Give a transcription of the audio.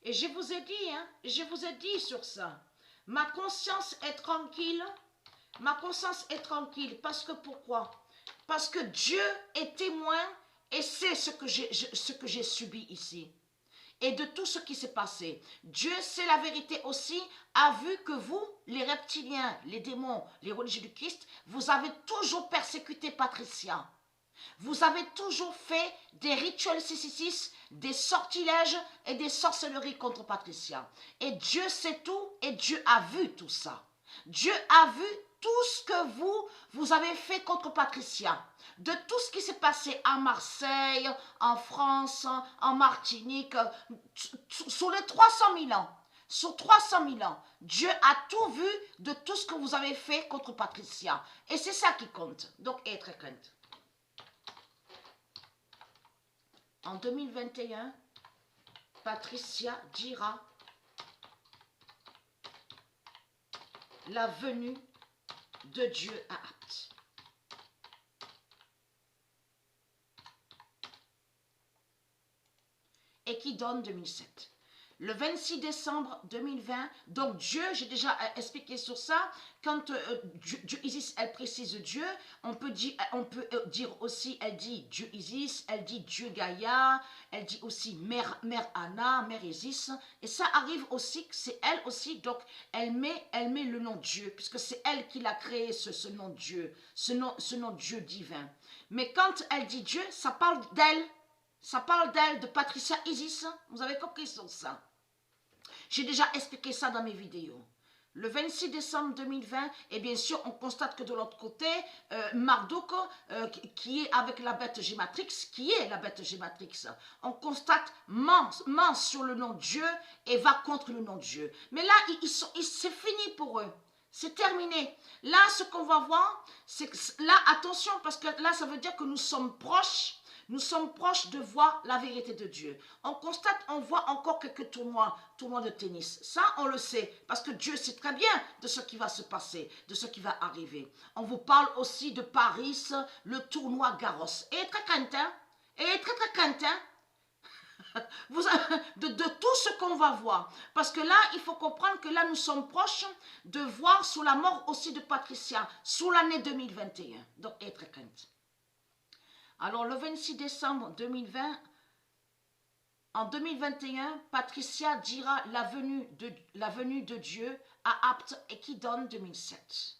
Et je vous ai dit, hein, je vous ai dit sur ça. Ma conscience est tranquille. Ma conscience est tranquille. Parce que pourquoi? Parce que Dieu est témoin et sait ce que j'ai subi ici. Et de tout ce qui s'est passé. Dieu sait la vérité aussi, a vu que vous, les reptiliens, les démons, les religieux du Christ, vous avez toujours persécuté Patricia. Vous avez toujours fait des rituels 666, des sortilèges et des sorcelleries contre Patricia. Et Dieu sait tout et Dieu a vu tout ça. Dieu a vu tout ce que vous avez fait contre Patricia. De tout ce qui s'est passé à Marseille, en France, en Martinique, sur les 300 000 ans. Sur 300 000 ans, Dieu a tout vu de tout ce que vous avez fait contre Patricia. Et c'est ça qui compte. Donc, être crainte. En 2021, Patricia dira la venue de Dieu à Apt. Et qui donne 2007. Le 26 décembre 2020, donc Dieu, j'ai déjà expliqué sur ça, quand Dieu Isis, elle précise Dieu, on peut dire aussi, elle dit Dieu Isis, elle dit Dieu Gaïa, elle dit aussi Mère Anna, Mère Isis, et ça arrive aussi, c'est elle aussi, donc elle met le nom Dieu, puisque c'est elle qui l'a créé, ce nom Dieu, ce nom Dieu divin. Mais quand elle dit Dieu, ça parle d'elle. Ça parle d'elle, de Patricia Isis. Vous avez compris sur ça. J'ai déjà expliqué ça dans mes vidéos. Le 26 décembre 2020, et bien sûr, on constate que de l'autre côté, Marduk, qui est avec la bête Gématrix, on constate ment sur le nom de Dieu et va contre le nom de Dieu. Mais là, c'est fini pour eux. C'est terminé. Là, ce qu'on va voir, c'est que là, attention, parce que là, ça veut dire que nous sommes proches. Nous sommes proches de voir la vérité de Dieu. On constate, on voit encore quelques tournois de tennis. Ça, on le sait, parce que Dieu sait très bien de ce qui va se passer, de ce qui va arriver. On vous parle aussi de Paris, le tournoi Garros. Et très craintin, de tout ce qu'on va voir. Parce que là, il faut comprendre que là, nous sommes proches de voir sous la mort aussi de Patricia, sous l'année 2021. Donc, être crainte. Alors, le 26 décembre 2020, en 2021, Patricia dira la venue de Dieu à Apt et qui donne 2007.